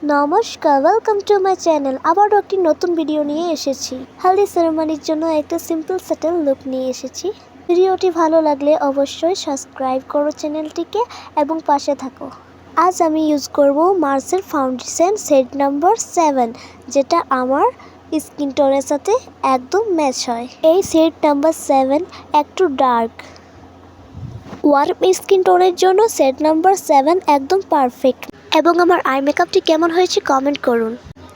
নমস্কার, welcome to my channel. আবারও একটি নতুন ভিডিও নিয়ে এসেছি। হলদি সেরেমনির জন্য একটা সিম্পল সেটেল লুক নিয়ে এসেছি। ভিডিওটি ভালো লাগলে অবশ্যই সাবস্ক্রাইব করো চ্যানেলটিকে এবং পাশে থাকো। আজ আমি ইউজ করব মার্সের ফাউন্ডেশন সেট নাম্বার 7, যেটা আমার স্কিন টোনের সাথে একদম ম্যাচ হয়। এই সেট নাম্বার 7 একটু ডার্ক, ওয়ার্ম স্কিন টোনের জন্য সেট নাম্বার 7 একদম পারফেক্ট। এবং আমার আই মেকআপটি কেমন হয়েছে কমেন্ট করুন।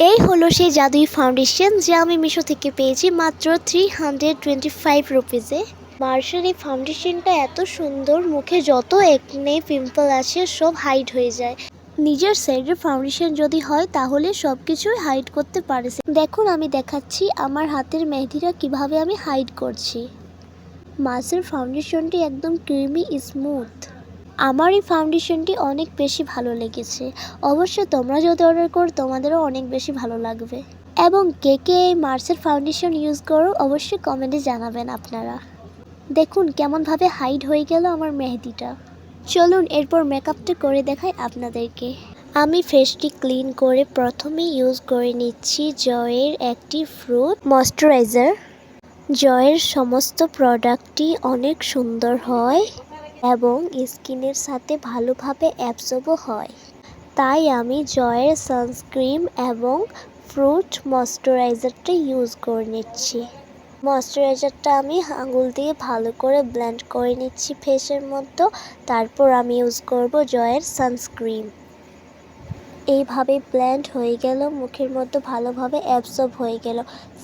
এই হলো সেই জাদুই ফাউন্ডেশন যা আমি মিশো থেকে পেয়েছি মাত্র 325 রুপিসে। মার্সের এই ফাউন্ডেশনটা এত সুন্দর, মুখে যত একনে পিম্পল আছে সব হাইড হয়ে যায়। নিজের সাইডের ফাউন্ডেশন যদি হয় তাহলে সব কিছুই হাইড করতে পারে। দেখুন আমি দেখাচ্ছি আমার হাতের মেহেদিটা কিভাবে আমি হাইড করছি। মার্সের ফাউন্ডেশনটি একদম ক্রিমি স্মুথ। আমার এই ফাউন্ডেশনটি অনেক বেশি ভালো লেগেছে। অবশ্যই তোমরা যদি অর্ডার করো তোমাদেরও অনেক বেশি ভালো লাগবে। এবং কে কে এই মার্সের ফাউন্ডেশন ইউজ করো অবশ্যই কমেন্টে জানাবেন আপনারা। দেখুন কেমনভাবে হাইড হয়ে গেল আমার মেহেদিটা। চলুন এরপর মেকআপটা করে দেখাই আপনাদেরকে। আমি ফেসটি ক্লিন করে প্রথমে ইউজ করে নিচ্ছি জয়ের অ্যাক্টিভ ফ্রুট ময়শ্চারাইজার। জয়ের সমস্ত প্রোডাক্টই অনেক সুন্দর হয় এবং স্কিনের সাথে ভালোভাবে অ্যাবজর্বও হয়, তাই আমি জয়ের সানস্ক্রিন এবং ফ্রুট ময়শ্চারাইজারটা ইউজ করে নিচ্ছি। ময়শ্চারাইজারটা আমি আঙুল দিয়ে ভালো করে ব্লেন্ড করে নিচ্ছি ফেসের মধ্যে। তারপর আমি ইউজ করব জয়ের সানস্ক্রিন। এইভাবে ব্লেন্ড হয়ে গেল, মুখের মধ্যে ভালোভাবে অ্যাবজর্ব হয়ে গেল।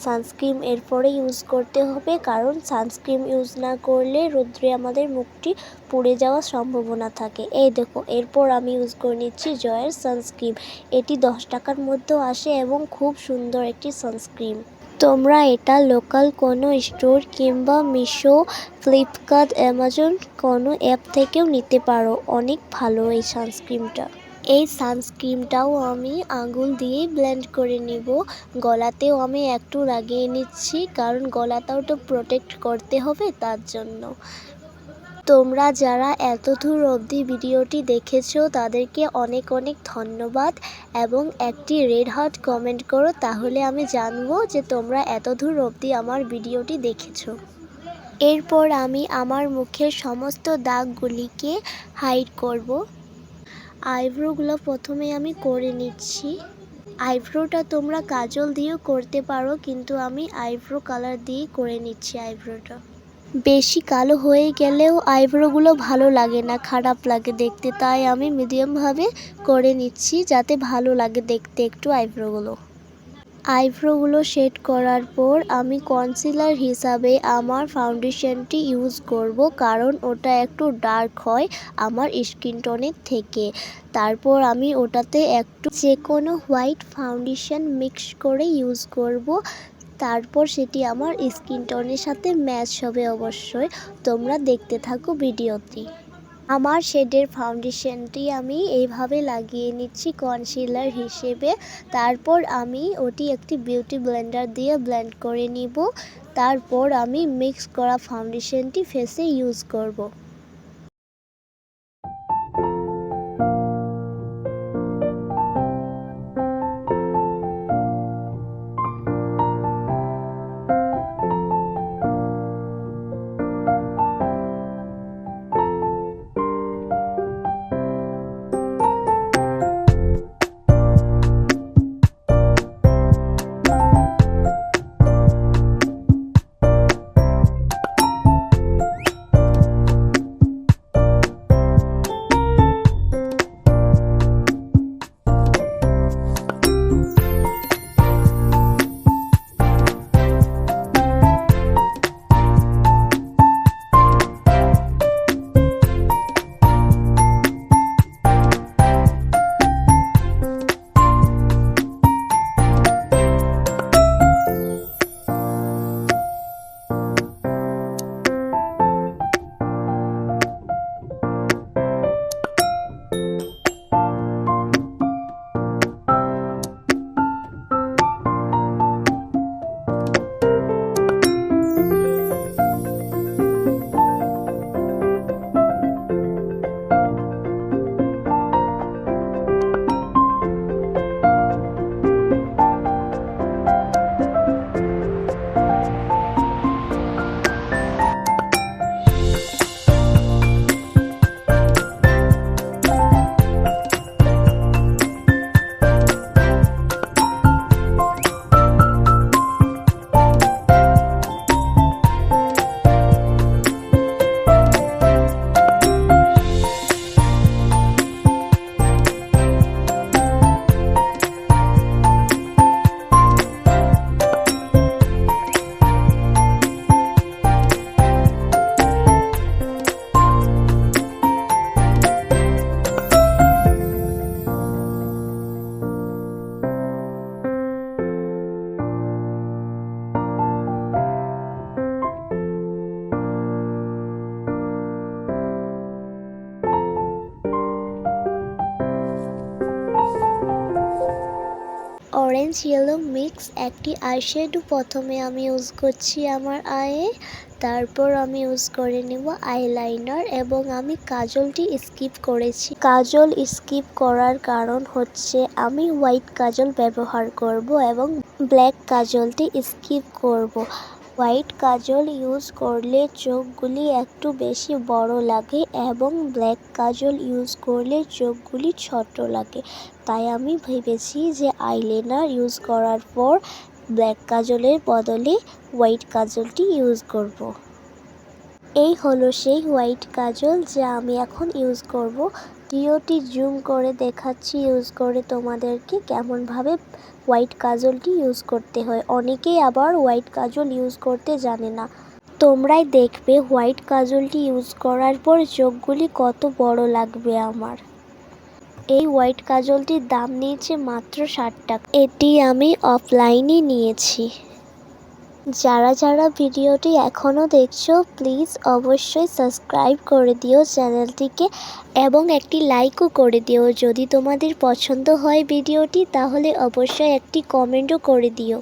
সানস্ক্রিন এরপরে ইউজ করতে হবে, কারণ সানস্ক্রিন ইউজ না করলে রৌদ্রে আমাদের মুখটি পুড়ে যাওয়ার সম্ভাবনা থাকে। এই দেখো, এরপর আমি ইউজ করে নিচ্ছি জয়ের সানস্ক্রিন। এটি 10 টাকার মধ্যেও আসে এবং খুব সুন্দর একটি সানস্ক্রিন। তোমরা এটা লোকাল কোনো স্টোর কিংবা মিশো, ফ্লিপকার্ট, অ্যামাজন কোনো অ্যাপ থেকেও নিতে পারো। অনেক ভালো এই সানস্ক্রিনটা। এই সানস্ক্রিনটাও আমি আঙুল দিয়েই ব্লেন্ড করে নিব। গলাতেও আমি একটু লাগিয়ে নিচ্ছি, কারণ গলাটাও তো প্রোটেক্ট করতে হবে, তার জন্য। তোমরা যারা এত দূর অবধি ভিডিওটি দেখেছো তাদেরকে অনেক অনেক ধন্যবাদ এবং একটি রেড হার্ট কমেন্ট করো, তাহলে আমি জানবো যে তোমরা এত দূর অবধি আমার ভিডিওটি দেখেছো। এরপর আমি আমার মুখের সমস্ত দাগগুলিকে হাইড করব। আইব্রোগুলো প্রথমে আমি করে নিচ্ছি। আইব্রোটা তোমরা কাজল দিয়েও করতে পারো, কিন্তু আমি আইব্রো কালার দিয়েই করে নিচ্ছি আইব্রোটা। বেশি কালো হয়ে গেলেও আইব্রোগুলো ভালো লাগে না, খারাপ লাগে দেখতে, তাই আমি মিডিয়ামভাবে করে নিচ্ছি যাতে ভালো লাগে দেখতে একটু আইব্রোগুলো শেড করার পর আমি কনসিলার হিসাবে আমার ফাউন্ডেশনটি ইউজ করব, কারণ ওটা একটু ডার্ক হয় আমার স্কিন টোনের থেকে। তারপর আমি ওটাতে একটু যে কোনো হোয়াইট ফাউন্ডেশন মিক্স করে ইউজ করব। তারপর সেটি আমার স্কিন টোনের সাথে ম্যাচ হবে। অবশ্যই তোমরা দেখতে থাকো ভিডিওটি। আমার শেডের ফাউন্ডেশনটি আমি এইভাবে লাগিয়ে নিচ্ছি কনসিলার হিসেবে। তারপর আমি ওটি একটি বিউটি ব্লেন্ডার দিয়ে ব্লেন্ড করে নিব। তারপর আমি মিক্স করা ফাউন্ডেশনটি ফেসে ইউজ করব। অরেঞ্জ ইয়েলো মিক্স একটি আইশ্যাডো প্রথমে আমি ইউজ করছি আমার আয়ে, তারপর আমি ইউজ করে নেব আইলাইনার এবং আমি কাজলটি স্কিপ করেছি। কাজল স্কিপ করার কারণ হচ্ছে আমি হোয়াইট কাজল ব্যবহার করব এবং ব্ল্যাক কাজলটি স্কিপ করব। হোয়াইট কাজল ইউজ করলে চোখগুলি একটু বেশি বড় লাগে এবং ব্ল্যাক কাজল ইউজ করলে চোখগুলি ছোট লাগে, তাই আমি ভেবেছি যে আইলাইনার ইউজ করার পর ব্ল্যাক কাজলের বদলে হোয়াইট কাজলটি ইউজ করব। এই হলো সেই হোয়াইট কাজল যা আমি এখন ইউজ করব। ভিডিওটি জুম করে দেখাচ্ছি ইউজ করে তোমাদেরকে কেমনভাবে হোয়াইট কাজলটি ইউজ করতে হয়। অনেকেই আবার হোয়াইট কাজল ইউজ করতে জানে না। তোমরাই দেখবে হোয়াইট কাজলটি ইউজ করার পর চোখগুলি কত বড় লাগবে আমার। এই হোয়াইট কাজলটির দাম নিয়েছে মাত্র 60 টাকা। এটি আমি অফলাইনে নিয়েছি। যারা যারা ভিডিওটি এখনও দেখছো প্লিজ অবশ্যই সাবস্ক্রাইব করে দিও চ্যানেলটিকে এবং একটি লাইকও করে দিও। যদি তোমাদের পছন্দ হয় ভিডিওটি তাহলে অবশ্যই একটি কমেন্টও করে দিও।